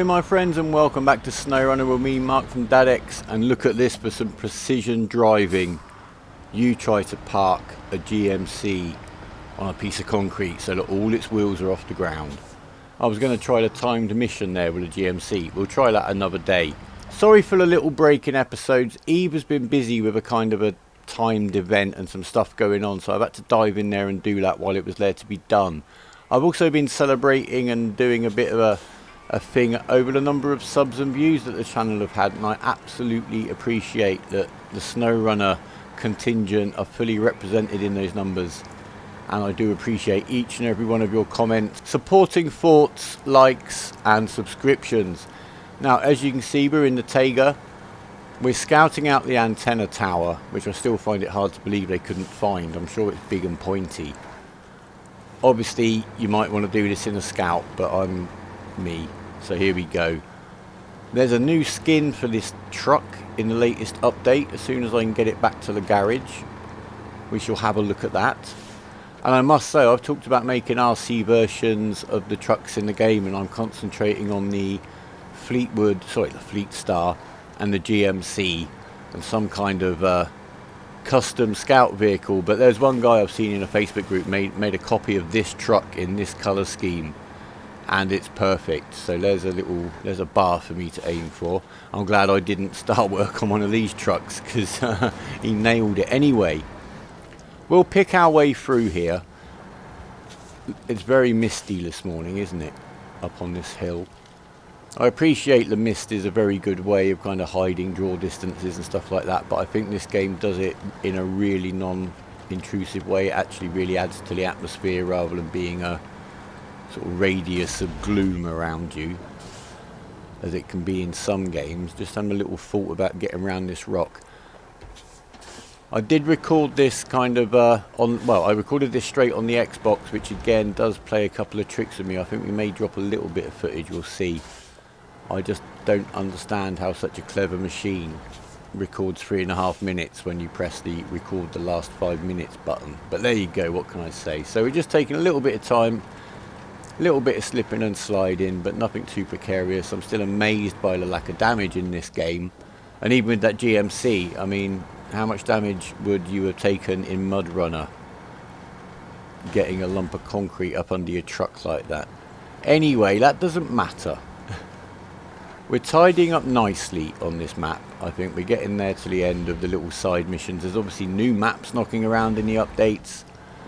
my friends, and welcome back to SnowRunner with me, Mark from DadX. And look at this for some precision driving. You try to park a GMC on a piece of concrete so that all its wheels are off the ground. I was going to try the timed mission there with a GMC. We'll try that another day. Sorry for the little break in episodes. Eve has been busy with a kind of a timed event and some stuff going on, so I've had to dive in there and do that while it was there to be done. I've also been celebrating and doing a bit of a thing over the number of subs and views that the channel have had, and I absolutely appreciate that the SnowRunner contingent are fully represented in those numbers, and I do appreciate each and every one of your comments, supporting thoughts, likes and subscriptions. Now, as you can see, we're in the Tagya. We're scouting out the antenna tower, which I still find it hard to believe they couldn't find. I'm sure it's big and pointy. Obviously you might want to do this in a scout, but I'm me, so here we go. There's a new skin for this truck in the latest update. As soon as I can get it back to the garage, we shall have a look at that. And I must say, I've talked about making RC versions of the trucks in the game, and I'm concentrating on the Whitestar and the GMC and some kind of custom scout vehicle. But there's one guy I've seen in a Facebook group made a copy of this truck in this colour scheme, and it's perfect. So there's a bar for me to aim for. I'm glad I didn't start work on one of these trucks, because he nailed it. Anyway, we'll pick our way through here. It's very misty this morning, isn't it, up on this hill? I appreciate the mist is a very good way of kind of hiding draw distances and stuff like that, but I think this game does it in a really non-intrusive way. It actually really adds to the atmosphere rather than being a sort of radius of gloom around you, as it can be in some games. Just having a little thought about getting around this rock. I did record this kind of I recorded this straight on the Xbox, which again does play a couple of tricks with me. I think we may drop a little bit of footage, we'll see. I just don't understand how such a clever machine records 3.5 minutes when you press the record the last 5 minutes button. But there you go, what can I say? So we're just taking a little bit of time, a little bit of slipping and sliding, but nothing too precarious. I'm still amazed by the lack of damage in this game. And even with that GMC, I mean, how much damage would you have taken in Mud Runner getting a lump of concrete up under your truck like that? Anyway, that doesn't matter. We're tidying up nicely on this map. I think we're getting there to the end of the little side missions. There's obviously new maps knocking around in the updates.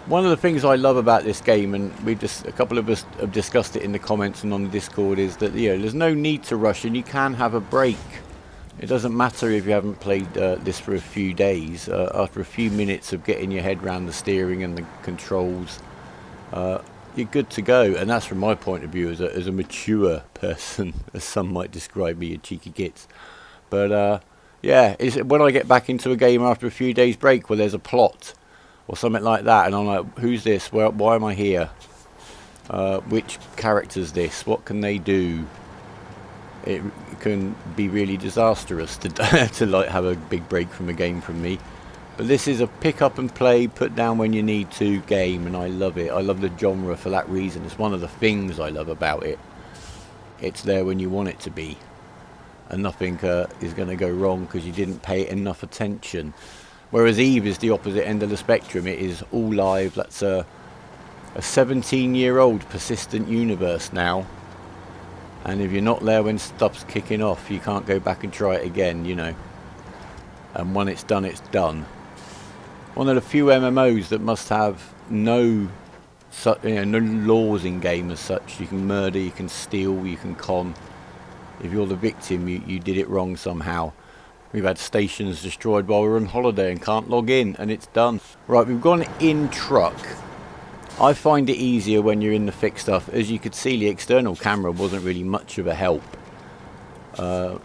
One of the things I love about this game, and a couple of us have discussed it in the comments and on the Discord, is that there's no need to rush, and you can have a break. It doesn't matter if you haven't played this for a few days. After a few minutes of getting your head around the steering and the controls, you're good to go. And that's from my point of view as a mature person, as some might describe me, a cheeky gits. But yeah, when I get back into a game after a few days break where there's a plot or something like that, and I'm like, who's this? Why am I here? Which character's this? What can they do? It can be really disastrous to like have a big break from a game from me. But this is a pick up and play, put down when you need to game, and I love it. I love the genre for that reason. It's one of the things I love about it. It's there when you want it to be, and nothing is going to go wrong because you didn't pay it enough attention. Whereas Eve is the opposite end of the spectrum. It is all live. That's a 17-year-old persistent universe now. And if you're not there when stuff's kicking off, you can't go back and try it again, you know. And when it's done, it's done. One of the few MMOs that must have no laws in game as such. You can murder, you can steal, you can con. If you're the victim, you did it wrong somehow. We've had stations destroyed while we're on holiday and can't log in, and it's done. Right, we've gone in truck. I find it easier when you're in the thick stuff. As you could see, the external camera wasn't really much of a help.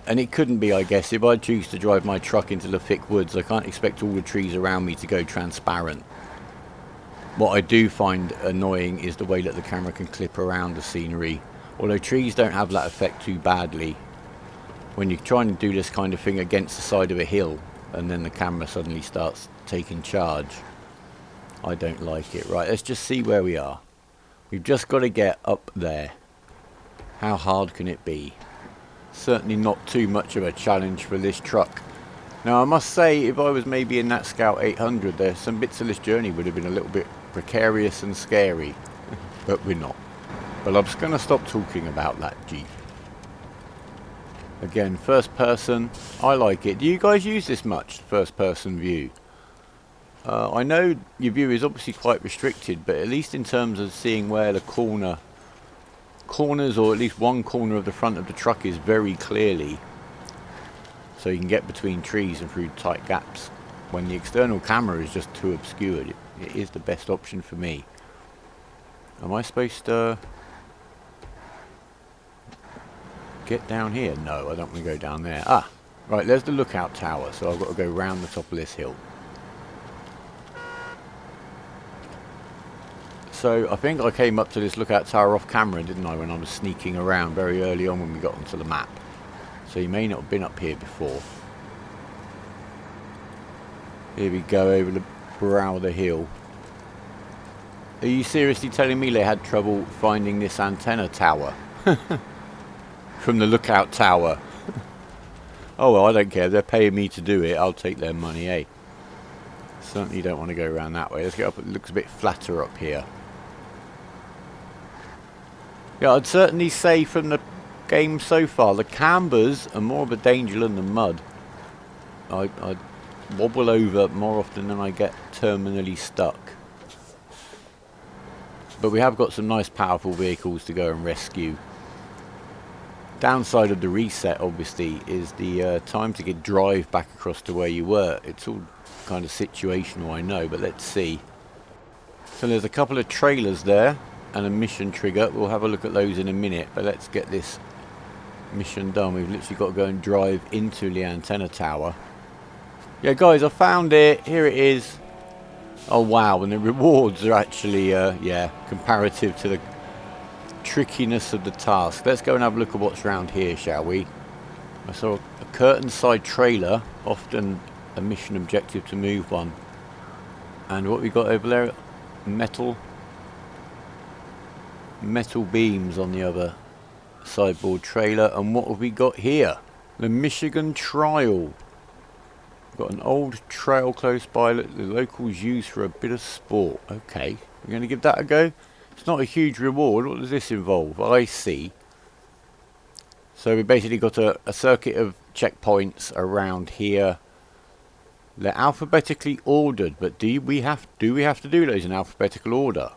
And it couldn't be, I guess. If I choose to drive my truck into the thick woods, I can't expect all the trees around me to go transparent. What I do find annoying is the way that the camera can clip around the scenery. Although trees don't have that effect too badly. When you're trying to do this kind of thing against the side of a hill, and then the camera suddenly starts taking charge, I don't like it. Right, let's just see where we are. We've just got to get up there. How hard can it be? Certainly not too much of a challenge for this truck. Now I must say, if I was maybe in that Scout 800, there some bits of this journey would have been a little bit precarious and scary, but we're not. But I'm just going to stop talking about that Jeep. Again, first person, I like it. Do you guys use this much, first person view? I know your view is obviously quite restricted, but at least in terms of seeing where the corners, or at least one corner of the front of the truck is very clearly, so you can get between trees and through tight gaps. When the external camera is just too obscured, it is the best option for me. Am I supposed to get down here? No, I don't want to go down there. Ah, right, there's the lookout tower, so I've got to go round the top of this hill. So I think I came up to this lookout tower off camera, didn't I, when I was sneaking around very early on when we got onto the map. So you may not have been up here before. Here we go, over the brow of the hill. Are you seriously telling me they had trouble finding this antenna tower? From the lookout tower. Oh well, I don't care, they're paying me to do it, I'll take their money, eh? Certainly don't want to go around that way. Let's get up, it looks a bit flatter up here. Yeah, I'd certainly say from the game so far, the cambers are more of a danger than the mud. I wobble over more often than I get terminally stuck. But we have got some nice powerful vehicles to go and rescue. Downside of the reset obviously is the time to get drive back across to where you were. It's all kind of situational, I know, but let's see. So there's a couple of trailers there and a mission trigger. We'll have a look at those in a minute, but let's get this mission done. We've literally got to go and drive into the antenna tower. Yeah guys, I found it. Here it is. Oh wow, and the rewards are actually yeah, comparative to the trickiness of the task. Let's go and have a look at what's around here, shall we? I saw a curtain side trailer, often a mission objective to move one. And what we got over there, metal beams on the other sideboard trailer. And what have we got here? The Michigan Trial. Got an old trail close by that the locals use for a bit of sport. Okay, we're going to give that a go. It's not a huge reward. What does this involve? I see. So we basically got a circuit of checkpoints around here. They're alphabetically ordered, but do we have to do those in alphabetical order?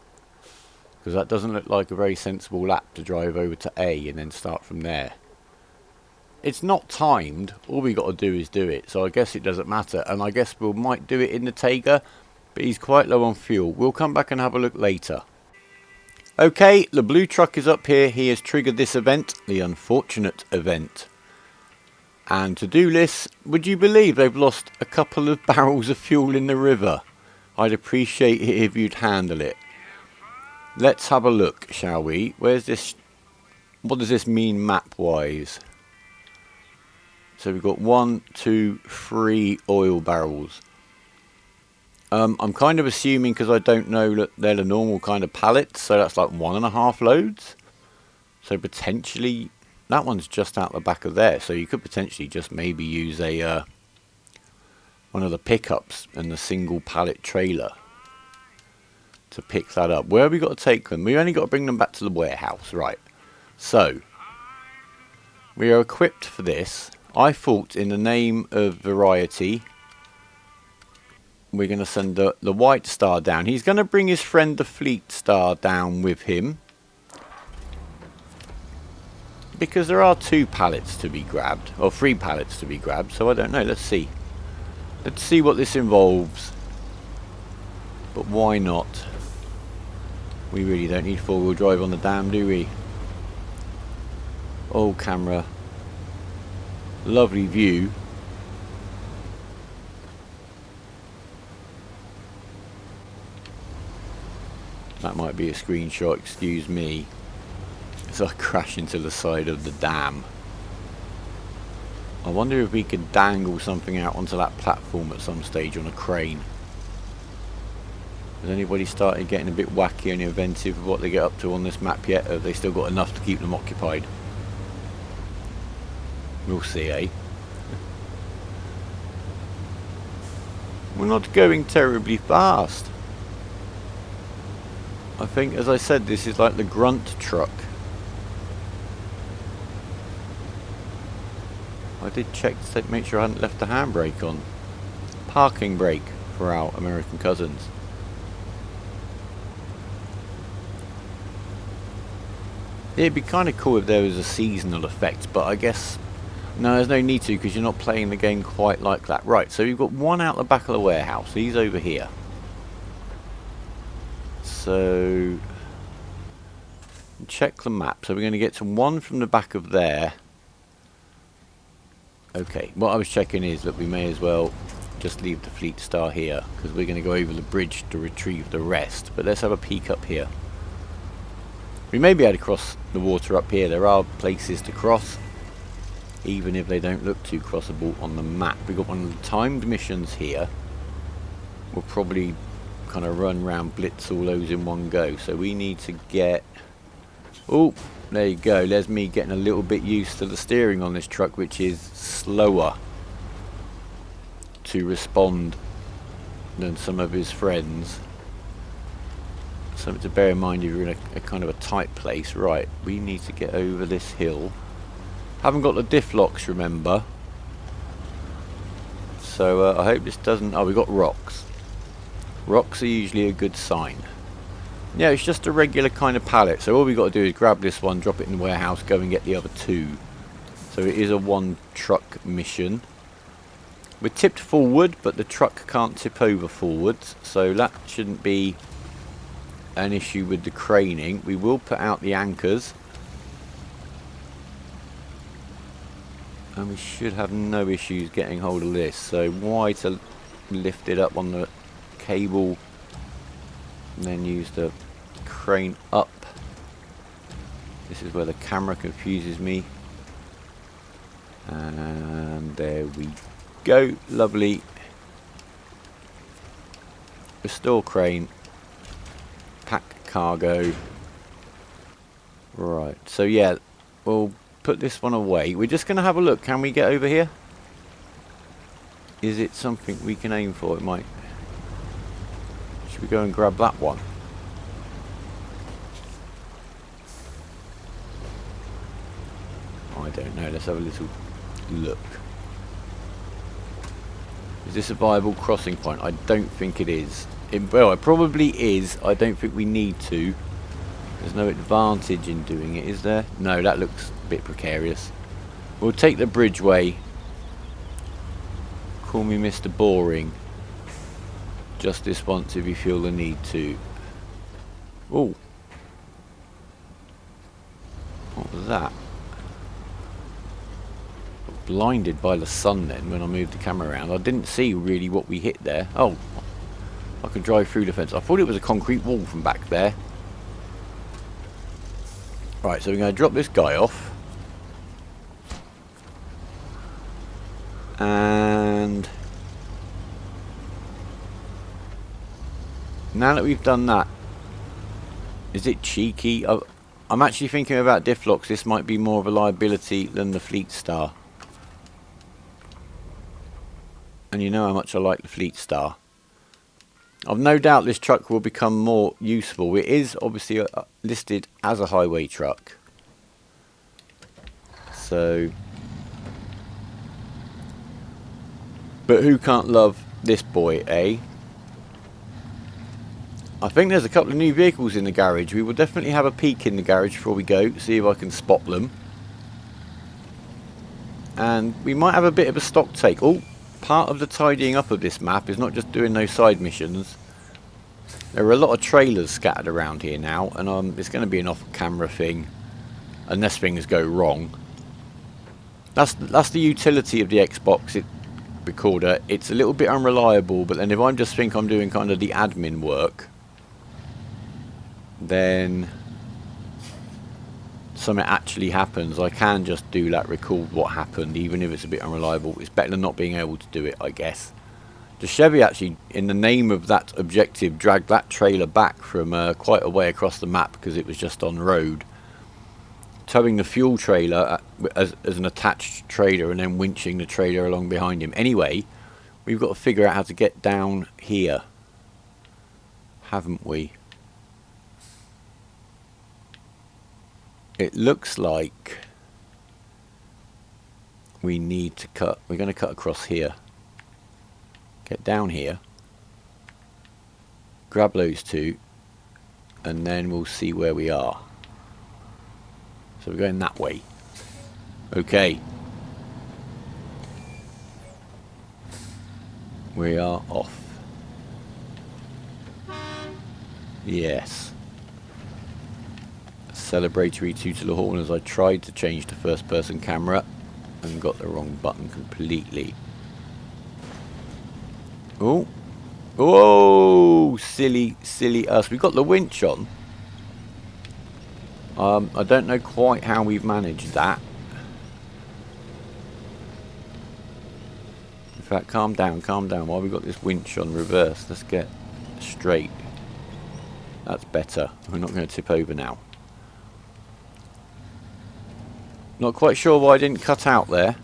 Because that doesn't look like a very sensible lap to drive over to A and then start from there. It's not timed. All we got to do is do it. So I guess it doesn't matter. And I guess we might do it in the Tagya, but he's quite low on fuel. We'll come back and have a look later. Okay, the blue truck is up here. He has triggered this event, the unfortunate event. And to do this, would you believe they've lost a couple of barrels of fuel in the river? I'd appreciate it if you'd handle it. Let's have a look, shall we? Where's this? What does this mean map-wise? So we've got 1, 2, 3 oil barrels. I'm kind of assuming, because I don't know, that they're the normal kind of pallets, so that's like 1.5 loads. So potentially that one's just out the back of there, so you could potentially just maybe use a one of the pickups and the single pallet trailer to pick that up. Where have we got to take them? We only got to bring them back to the warehouse, right? So we are equipped for this. I thought, in the name of variety, we're going to send the Whitestar down. He's going to bring his friend the Fleetstar down with him, because there are 2 pallets to be grabbed, or 3 pallets to be grabbed, so I don't know. Let's see. Let's see what this involves. But why not? We really don't need 4-wheel drive on the dam, do we? Oh, camera. Lovely view. That might be a screenshot, excuse me. As I crash into the side of the dam. I wonder if we could dangle something out onto that platform at some stage on a crane. Has anybody started getting a bit wacky and inventive of what they get up to on this map yet? Or have they still got enough to keep them occupied? We'll see, eh? We're not going terribly fast. I think, as I said, this is like the grunt truck. I did check to make sure I hadn't left the handbrake on. Parking brake for our American cousins. It'd be kind of cool if there was a seasonal effect, but I guess no, there's no need to because you're not playing the game quite like that. Right, so you've got one out the back of the warehouse. He's over here. So check the map. So we're going to get to one from the back of there. Okay, what I was checking is that we may as well just leave the Fleet Star here because we're going to go over the bridge to retrieve the rest. But let's have a peek up here. We may be able to cross the water up here. There are places to cross, even if they don't look too crossable on the map. We've got one of the timed missions here. We'll probably kind of run round, blitz all those in one go. So we need to get... Oh, there you go. There's me getting a little bit used to the steering on this truck, which is slower to respond than some of his friends. Something to bear in mind if you're in a kind of a tight place. Right, we need to get over this hill. Haven't got the diff locks, remember. So I hope this doesn't... Oh, we've got rocks. Rocks are usually a good sign. Yeah, it's just a regular kind of pallet. So all we've got to do is grab this one, drop it in the warehouse, go and get the other two. So it is a one truck mission. We're tipped forward, but the truck can't tip over forwards. So that shouldn't be an issue with the craning. We will put out the anchors. And we should have no issues getting hold of this. So Y to lift it up on the cable. And then use the crane up. This is where the camera confuses me. And there we go. Lovely. Restore crane. Pack cargo. Right, so yeah, we'll put this one away. We're just going to have a look. Can we get over here? Is it something we can aim for? It might. Should we go and grab that one? I don't know. Let's have a little look. Is this a viable crossing point? I don't think it is. Well, it probably is. I don't think we need to. There's no advantage in doing it, is there? No, that looks a bit precarious. We'll take the bridgeway. Call me Mr. Boring. Just this once if you feel the need to. Oh. What was that? Blinded by the sun then when I moved the camera around. I didn't see really what we hit there. Oh. I can drive through the fence. I thought it was a concrete wall from back there. Right, so we're going to drop this guy off. And now that we've done that, is it cheeky? I'm actually thinking about diff locks. This might be more of a liability than the Fleet Star. And you know how much I like the Fleet Star. I've no doubt this truck will become more useful. It is obviously listed as a highway truck. So, but who can't love this boy, eh? I think there's a couple of new vehicles in the garage. We will definitely have a peek in the garage before we go, see if I can spot them. And we might have a bit of a stock take. Oh, part of the tidying up of this map is not just doing those side missions. There are a lot of trailers scattered around here now, and it's going to be an off-camera thing, unless things go wrong. That's the utility of the Xbox recorder. It's a little bit unreliable, but then if I just think I'm doing kind of the admin work, then something actually happens, I can just do that, record what happened, even if it's a bit unreliable. It's better than not being able to do it, I guess. The Chevy actually, in the name of that objective, dragged that trailer back from quite a way across the map because it was just on road. towing the fuel trailer as an attached trailer and then winching the trailer along behind him. Anyway, we've got to figure out how to get down here, haven't we? It looks like we need to cut. We're going to cut across here, get down here, grab those two, and then we'll see where we are. So we're going that way. Okay. We are off. Yes. Celebratory toot to the horn as I tried to change to first person camera and got the wrong button completely. Oh. Oh, silly us. We've got the winch on. I don't know quite how we've managed that. In fact, calm down. While we've got this winch on reverse, let's get straight. That's better. We're not going to tip over now. Not quite sure why I didn't cut out there.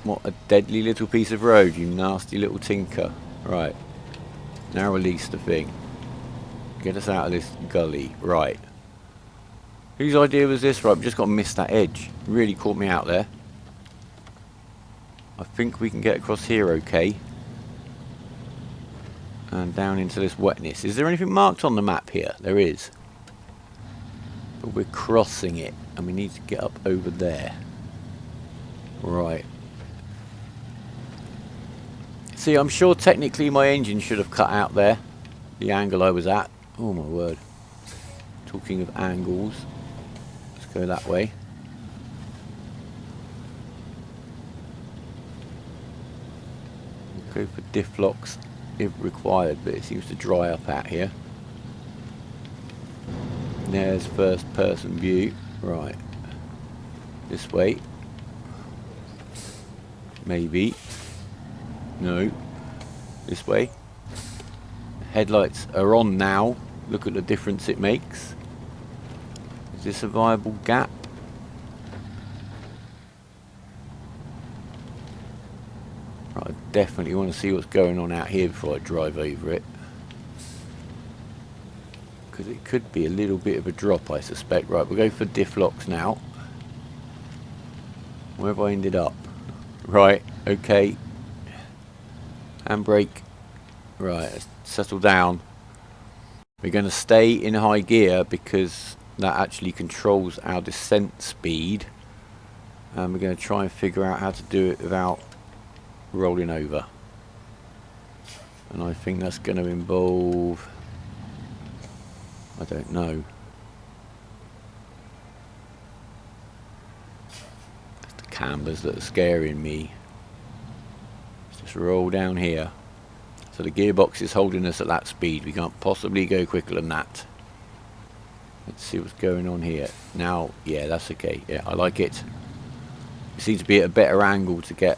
What a deadly little piece of road, you nasty little tinker. Right. Now release the thing. Get us out of this gully. Right. Whose idea was this? Right, we've just got to miss that edge. Really caught me out there. I think we can get across here okay. And down into this wetness. Is there anything marked on the map here? There is. But we're crossing it. And we need to get up over there. Right. See, I'm sure technically my engine should have cut out there. The angle I was at. Oh my word. Talking of angles. Let's go that way. We'll go for diff locks if required, but it seems to dry up out here. There's first person view. Right. This way. Maybe. No. This way. Headlights are on now. Look at the difference it makes. Is this a viable gap? Right, I definitely want to see what's going on out here before I drive over it. Because it could be a little bit of a drop, I suspect. Right, we'll go for diff locks now. Where have I ended up? Right, okay. Handbrake. Right, let's settle down. We're going to stay in high gear because that actually controls our descent speed. And we're going to try and figure out how to do it without rolling over. And I think that's going to involve... I don't know. It's the cambers that are scaring me. Just roll down here. So the gearbox is holding us at that speed. We can't possibly go quicker than that. Let's see what's going on here. Now, yeah, that's okay. Yeah, I like it. It seems to be at a better angle to get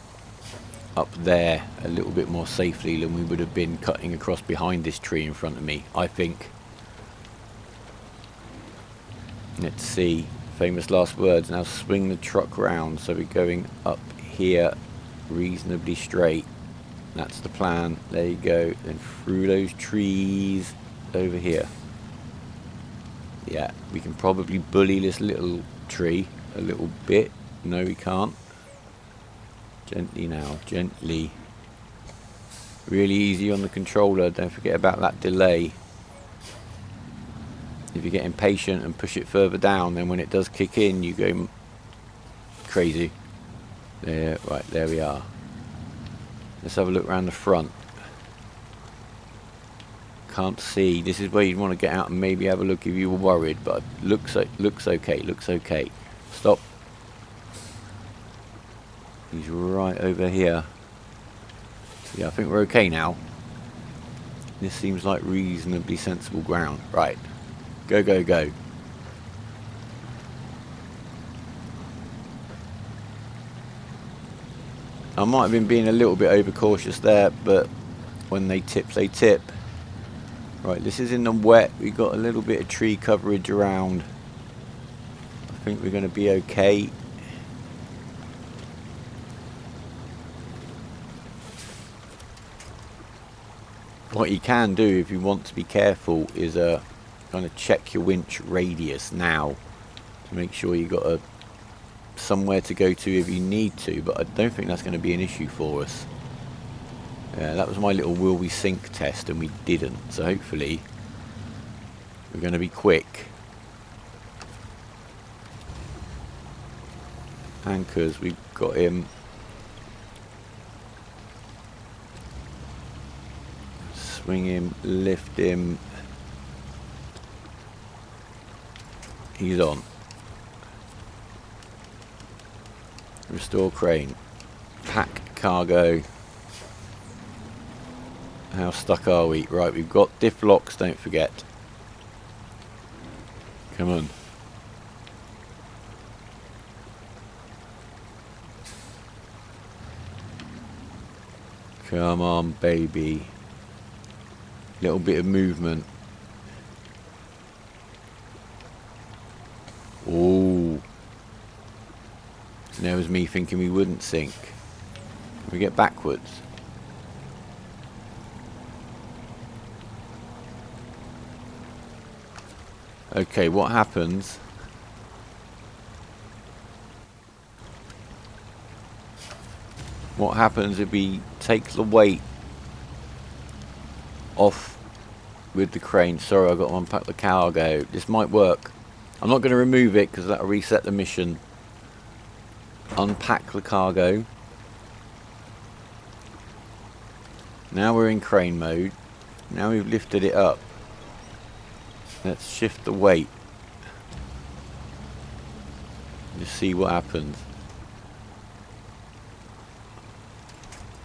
up there a little bit more safely than we would have been cutting across behind this tree in front of me, I think. Let's see. Famous last words. Now swing the truck round. So we're going up here reasonably straight. That's the plan. There you go. Then through those trees over here. Yeah, we can probably bully this little tree a little bit. No, we can't. Gently now, gently. Really easy on the controller. Don't forget about that delay. If you get impatient and push it further down, then when it does kick in, you go crazy. There, right, there we are. Let's have a look around the front. Can't see. This is where you'd want to get out and maybe have a look if you were worried, but looks okay, looks okay. Stop. He's right over here. Yeah, I think we're okay now. This seems like reasonably sensible ground. Right. Go, go, go. I might have been being a little bit overcautious there, but when they tip, they tip. Right, this is in the wet. We've got a little bit of tree coverage around. I think we're going to be okay. What you can do if you want to be careful is kind of check your winch radius now to make sure you got somewhere to go to if you need to, but I don't think that's going to be an issue for us. Yeah, that was my little will we sink test and we didn't, so hopefully we're going to be quick. Anchors, we've got him. Swing him, lift him. He's on. Restore crane. Pack cargo. How stuck are we? Right, we've got diff locks, don't forget. Come on. Come on, baby. Little bit of movement. Oh. There was me thinking we wouldn't sink. We get backwards. Okay, what happens? What happens if we take the weight off with the crane? Sorry, I've got to unpack the cargo. This might work. I'm not going to remove it because that'll reset the mission. Unpack the cargo. Now we're in crane mode. Now we've lifted it up. Let's shift the weight. Just see what happens.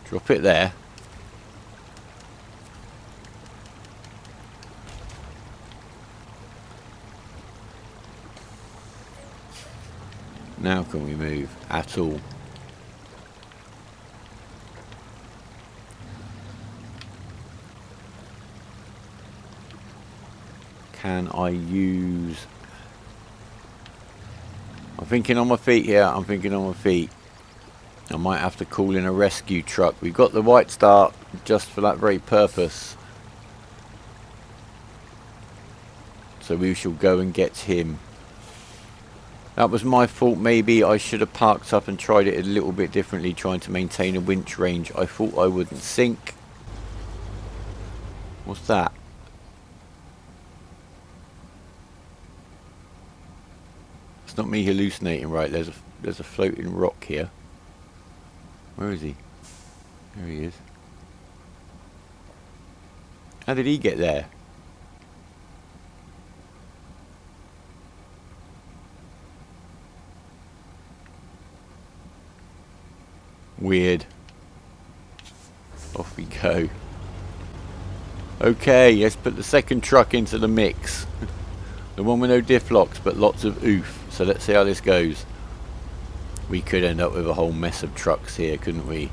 Drop it there. Now can we move at all? Can I use... I'm thinking on my feet here. I'm thinking on my feet. I might have to call in a rescue truck. We've got the Whitestar just for that very purpose. So we shall go and get him. That was my fault. Maybe I should have parked up and tried it a little bit differently, trying to maintain a winch range. I thought I wouldn't sink. What's that? It's not me hallucinating, right? There's a floating rock here. Where is he? There he is. How did he get there? Weird. Off we go. Okay, let's put the second truck into the mix. The one with no diff locks, but lots of oof. So let's see how this goes. We could end up with a whole mess of trucks here, couldn't we?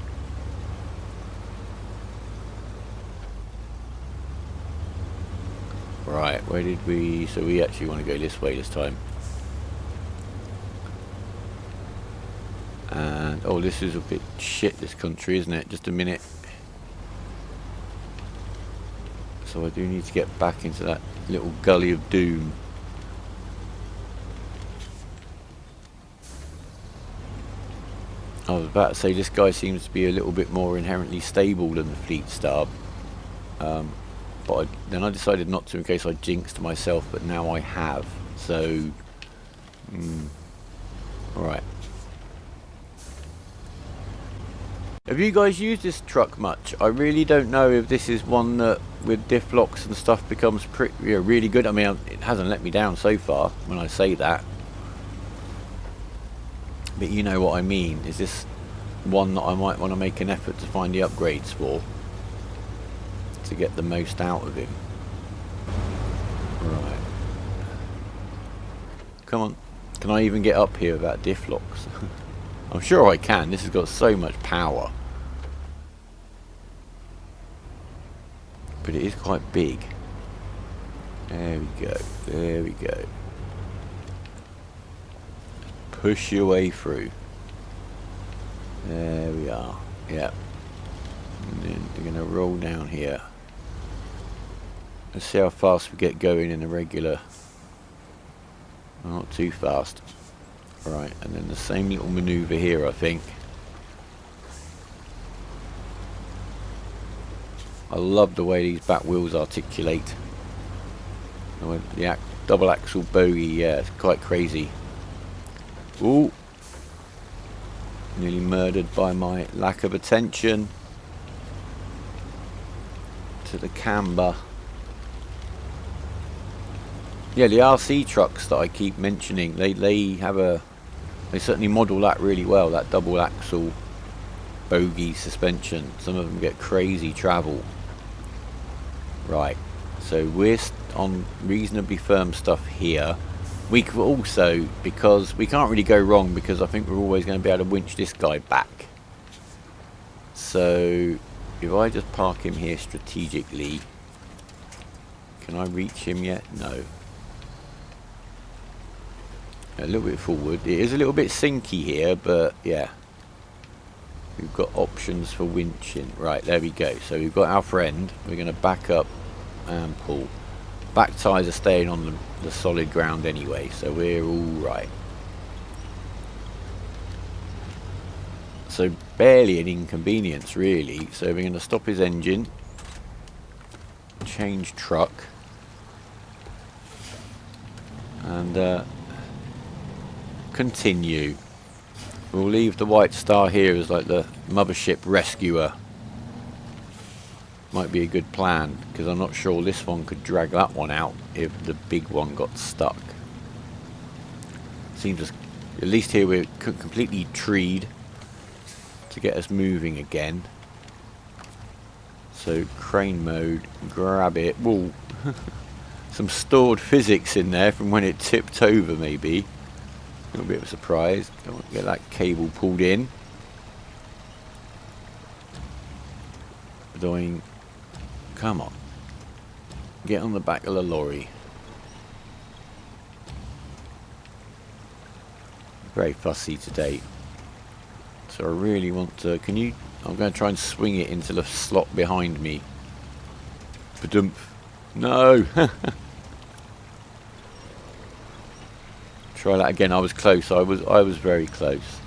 Right, where did we... So we actually want to go this way this time. And, oh, this is a bit shit, this country, isn't it? Just a minute. So I do need to get back into that little gully of doom. I was about to say, this guy seems to be a little bit more inherently stable than the Fleetstar. But then I decided not to in case I jinxed myself, but now I have. So, alright. Have you guys used this truck much? I really don't know if this is one that with diff locks and stuff becomes pretty, really good. I mean, it hasn't let me down so far when I say that. But you know what I mean. Is this one that I might want to make an effort to find the upgrades for? To get the most out of him. Right. Come on. Can I even get up here without diff locks? I'm sure I can. This has got so much power. But it is quite big. There we go. There we go. Push your way through. There we are. Yeah. And then we're going to roll down here. Let's see how fast we get going in a regular. Not too fast. Right, and then the same little maneuver here, I think. I love the way these back wheels articulate. The double axle bogey, yeah, it's quite crazy. Ooh. Nearly murdered by my lack of attention to the camber. Yeah, the RC trucks that I keep mentioning, they certainly model that really well, that double axle bogey suspension. Some of them get crazy travel. Right, so we're on reasonably firm stuff here. We could also, because we can't really go wrong, because I think we're always going to be able to winch this guy back. So if I just park him here strategically, can I reach him yet? No. A little bit forward. It is a little bit sinky here, but yeah. We've got options for winching. Right, there we go. So we've got our friend. We're going to back up and pull. Back tyres are staying on the solid ground anyway, so we're all right. So barely an inconvenience, really. So we're going to stop his engine. Change truck. And continue. We'll leave the Whitestar here as like the mothership rescuer. Might be a good plan, because I'm not sure this one could drag that one out if the big one got stuck. Seems as, at least here we're completely treed to get us moving again. So crane mode, grab it. Whoa. Some stored physics in there from when it tipped over, maybe. A little bit of a surprise. Don't want to get that cable pulled in. Doing. Come on. Get on the back of the lorry. Very fussy today. So I really want to. Can you? I'm going to try and swing it into the slot behind me. Ba-dump. No. Try that again. I was close. I was very close.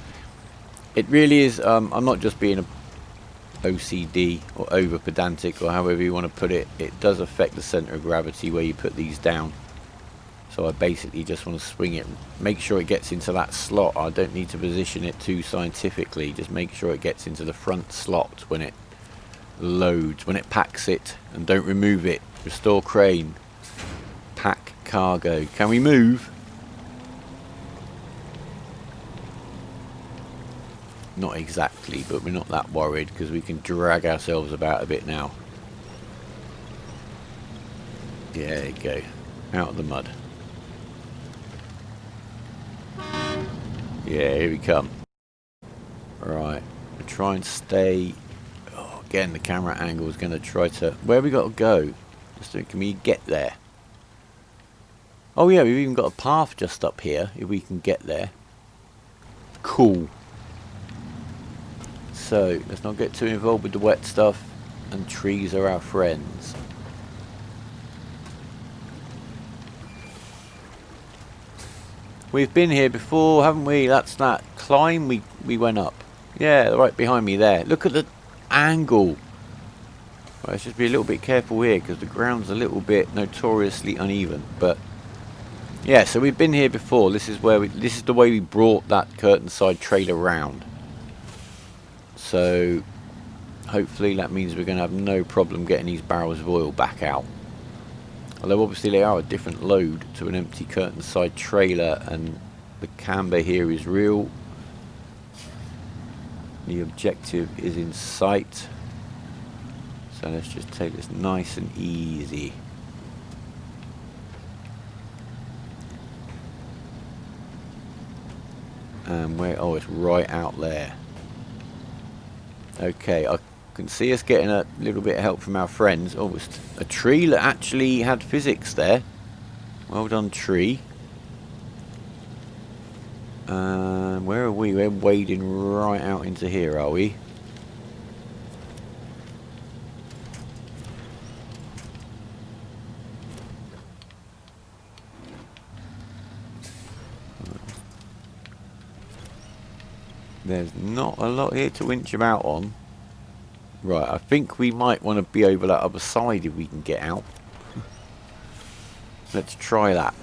It really is. I'm not just being a OCD or over pedantic or however you want to put it. It does affect the center of gravity where you put these down. So I basically just want to swing it, make sure it gets into that slot. I don't need to position it too scientifically. Just make sure it gets into the front slot when it loads, when it packs it, and don't remove it. Restore crane. Pack cargo. Can we move? Not exactly, but we're not that worried because we can drag ourselves about a bit now. Yeah, there you go. Out of the mud. Yeah, here we come. Right, we'll try and stay. Oh, again, the camera angle is going to try to. Where have we got to go? Just can we get there? Oh yeah, we've even got a path just up here. If we can get there. Cool. So let's not get too involved with the wet stuff, and trees are our friends. We've been here before, haven't we? That's that climb we went up. Yeah, right behind me there. Look at the angle. Right, let's just be a little bit careful here because the ground's a little bit notoriously uneven. But yeah, so we've been here before. This is where this is the way we brought that curtain side trailer round. So hopefully that means we're going to have no problem getting these barrels of oil back out. Although obviously they are a different load to an empty curtain side trailer, and the camber here is real. The objective is in sight. So let's just take this nice and easy. And where? Oh, it's right out there. Okay, I can see us getting a little bit of help from our friends. Oh, it's a tree that actually had physics there. Well done, tree. Where are we? We're wading right out into here, are we? There's not a lot here to winch about on. Right, I think we might want to be over that other side if we can get out. Let's try that.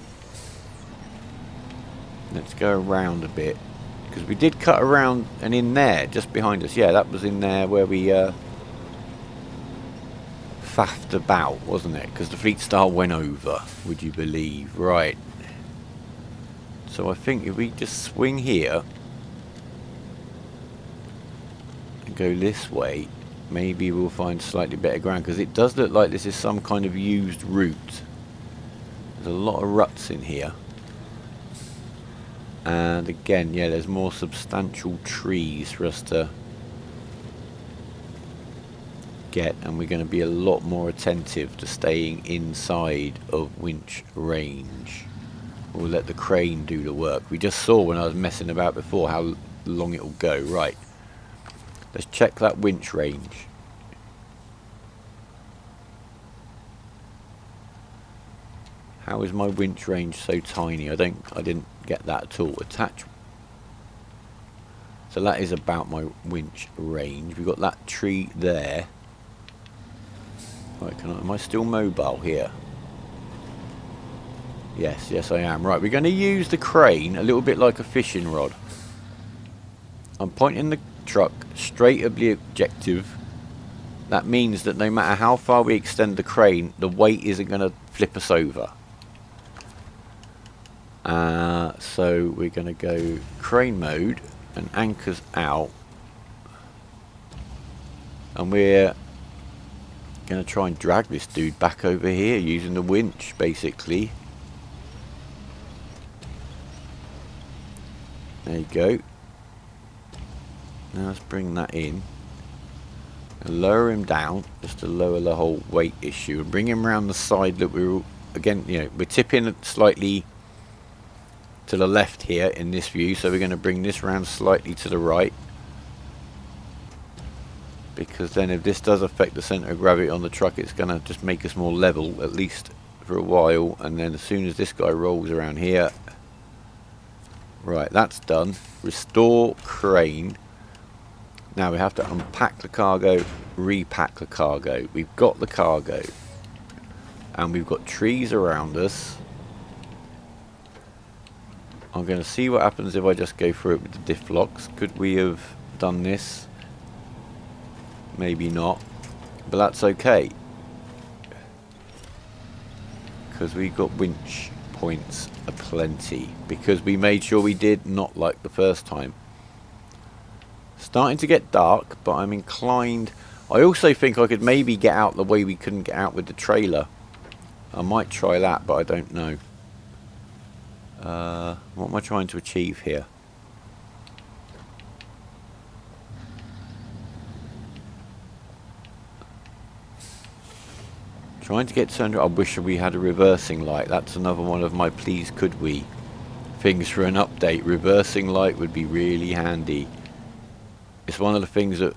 Let's go around a bit. Because we did cut around and in there, just behind us. Yeah, that was in there where we faffed about, wasn't it? Because the Whitestar went over, would you believe? Right. So I think if we just swing here and go this way, maybe we'll find slightly better ground. Because it does look like this is some kind of used route. There's a lot of ruts in here. And again, yeah, there's more substantial trees for us to get, and we're going to be a lot more attentive to staying inside of winch range. We'll let the crane do the work. We just saw when I was messing about before how long it will go. Right, let's check that winch range. How is my winch range so tiny? I didn't get that at all. Attach. So that is about my winch range. We've got that tree there. Right, am I still mobile here? Yes I am. Right, we're going to use the crane a little bit like a fishing rod. I'm pointing the truck straight at the objective. That means that no matter how far we extend the crane, the weight isn't going to flip us over. So we're going to go crane mode and anchors out, and we're going to try and drag this dude back over here using the winch basically. There you go. Now let's bring that in and lower him down just to lower the whole weight issue, and bring him around the side. That we're again, you know, we're tipping slightly to the left here in this view, so we're going to bring this round slightly to the right, because then if this does affect the center of gravity on the truck, it's going to just make us more level, at least for a while. And then as soon as this guy rolls around here, right, that's done. Restore crane. Now we have to unpack the cargo, repack the cargo. We've got the cargo and we've got trees around us. I'm going to see what happens if I just go through it with the diff locks. Could we have done this? Maybe not, but that's okay, because we got winch points aplenty, because we made sure we did, not like the first time. Starting to get dark, but I'm inclined. I also think I could maybe get out the way we couldn't get out with the trailer. I might try that, but I don't know. What am I trying to achieve here? Trying to get turned around. I wish we had a reversing light. That's another one of my please could we things for an update. Reversing light would be really handy. It's one of the things that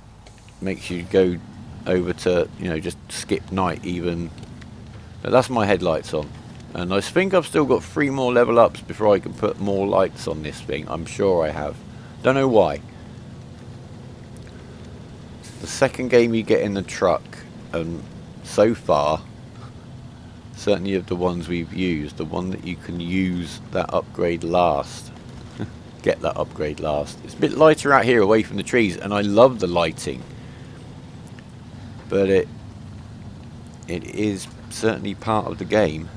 makes you go over to, you know, just skip night even. But that's my headlights on. And I think I've still got 3 more level ups before I can put more lights on this thing. I'm sure I have. Don't know why. The second game you get in the truck, and so far, certainly of the ones we've used, the one that you can use that upgrade last. Get that upgrade last. It's a bit lighter out here away from the trees, and I love the lighting. But it is certainly part of the game.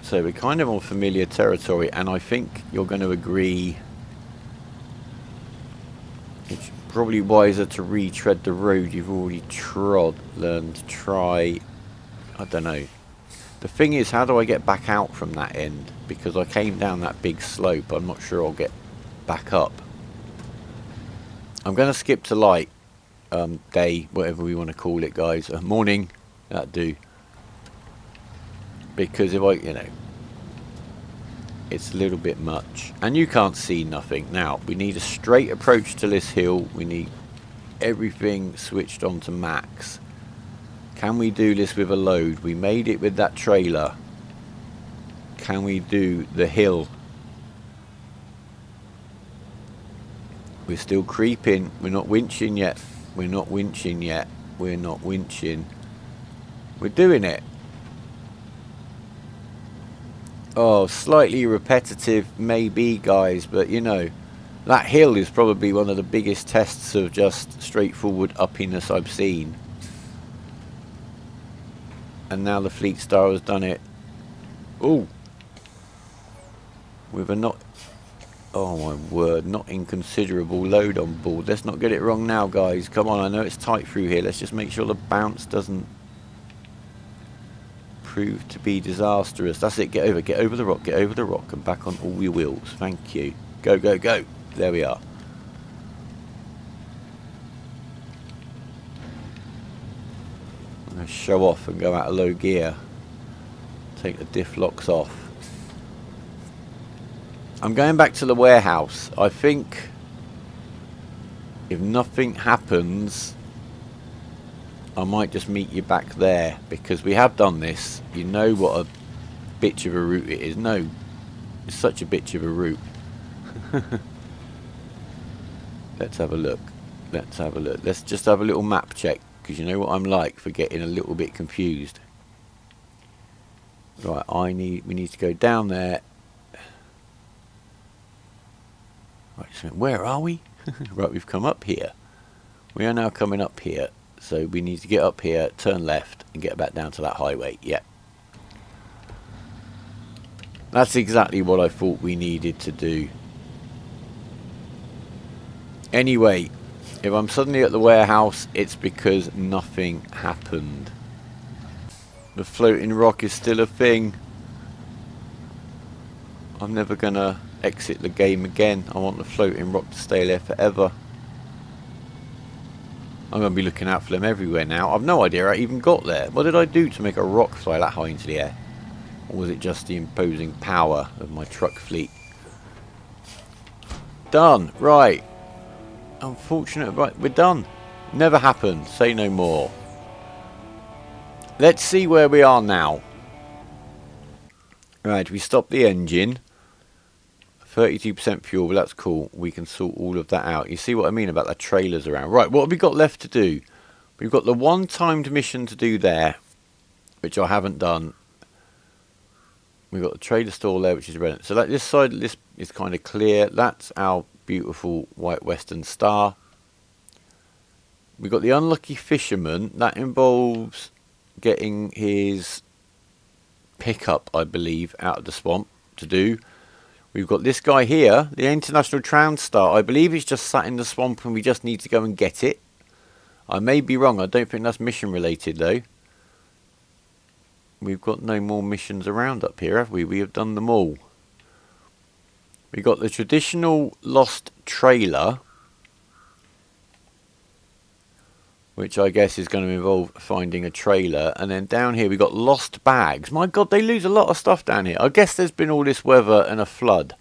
So we're kind of on familiar territory, and I think you're going to agree it's probably wiser to retread the road you've already trod than to try, I don't know. The thing is, how do I get back out from that end? because I came down that big slope. I'm not sure I'll get back up. I'm going to skip to light, day, whatever we want to call it, guys. Morning, that'd do. Because if I, you know, it's a little bit much. And you can't see nothing. Now, we need a straight approach to this hill. We need everything switched on to max. Can we do this with a load? We made it with that trailer. Can we do the hill? We're still creeping. We're not winching yet. We're not winching yet. We're not winching. We're doing it. Oh, slightly repetitive maybe, guys, but you know, that hill is probably one of the biggest tests of just straightforward uppiness I've seen. And now the Fleetstar has done it. Oh, with a not, oh my word, not inconsiderable load on board. Let's not get it wrong now, guys. Come on, I know it's tight through here. Let's just make sure the bounce doesn't prove to be disastrous. That's it. Get over the rock, and back on all your wheels. Thank you. Go, go, go. There we are. I'm going to show off and go out of low gear. Take the diff locks off. I'm going back to the warehouse. I think if nothing happens, I might just meet you back there, because we have done this. You know what a bitch of a route it is. No, it's such a bitch of a route. Let's have a look. Let's have a look. Let's just have a little map check, because you know what I'm like for getting a little bit confused. Right, we need to go down there. Right, so where are we? Right, we've come up here. We are now coming up here. So we need to get up here, turn left, and get back down to that highway. Yeah. That's exactly what I thought we needed to do. Anyway, if I'm suddenly at the warehouse, it's because nothing happened. The floating rock is still a thing. I'm never going to exit the game again. I want the floating rock to stay there forever. I'm going to be looking out for them everywhere now. I've no idea I even got there. What did I do to make a rock fly that high into the air? Or was it just the imposing power of my truck fleet? Done. Right. Unfortunate. Right, we're done. Never happened. Say no more. Let's see where we are now. Right, we stopped the engine. 32% fuel, but that's cool. We can sort all of that out. You see what I mean about the trailers around. Right, what have we got left to do? We've got the one timed mission to do there, which I haven't done. We've got the trailer store there, which is relevant. So this side of this is kind of clear. That's our beautiful white Western Star. We've got the unlucky fisherman. That involves getting his pickup, I believe, out of the swamp to do. We've got this guy here, the International Tround Star. I believe he's just sat in the swamp and we just need to go and get it. I may be wrong. I don't think that's mission related though. We've got no more missions around up here, have we? We have done them all. We've got the traditional lost trailer, which I guess is going to involve finding a trailer. And then down here we've got lost bags. My God, they lose a lot of stuff down here. I guess there's been all this weather and a flood.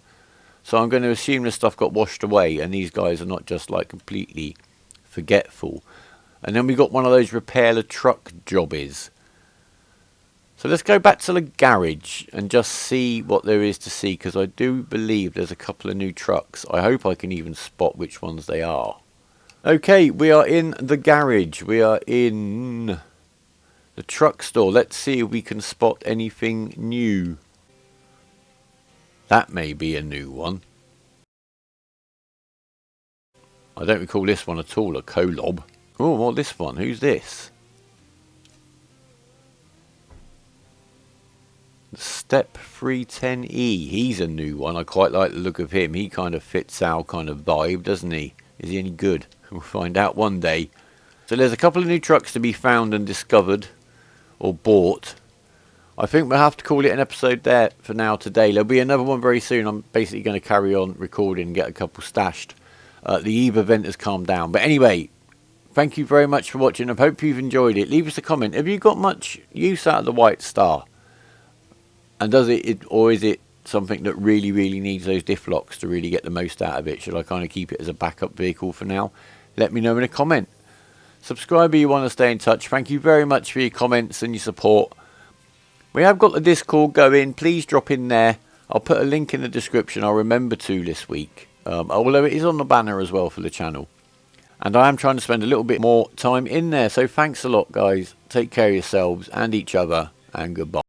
So I'm going to assume the stuff got washed away and these guys are not just like completely forgetful. And then we got one of those repair the truck jobbies. So let's go back to the garage and just see what there is to see, because I do believe there's a couple of new trucks. I hope I can even spot which ones they are. Okay, we are in the garage. We are in the truck store. Let's see if we can spot anything new. That may be a new one. I don't recall this one at all, a Kolob. Oh, well, this one. Who's this? The Step 310E. He's a new one. I quite like the look of him. He kind of fits our kind of vibe, doesn't he? Is he any good? We'll find out one day. So there's a couple of new trucks to be found and discovered or bought. I think we'll have to call it an episode there for now today. There'll be another one very soon. I'm basically going to carry on recording and get a couple stashed. The Eve event has calmed down. But anyway, thank you very much for watching. I hope you've enjoyed it. Leave us a comment. Have you got much use out of the Whitestar? And does it, or is it something that really, really needs those diff locks to really get the most out of it? Should I kind of keep it as a backup vehicle for now? Let me know in a comment. Subscribe if you want to stay in touch. Thank you very much for your comments and your support. We have got the Discord going. Please drop in there. I'll put a link in the description. I'll remember to this week. Although it is on the banner as well for the channel. And I am trying to spend a little bit more time in there. So thanks a lot, guys. Take care of yourselves and each other. And goodbye.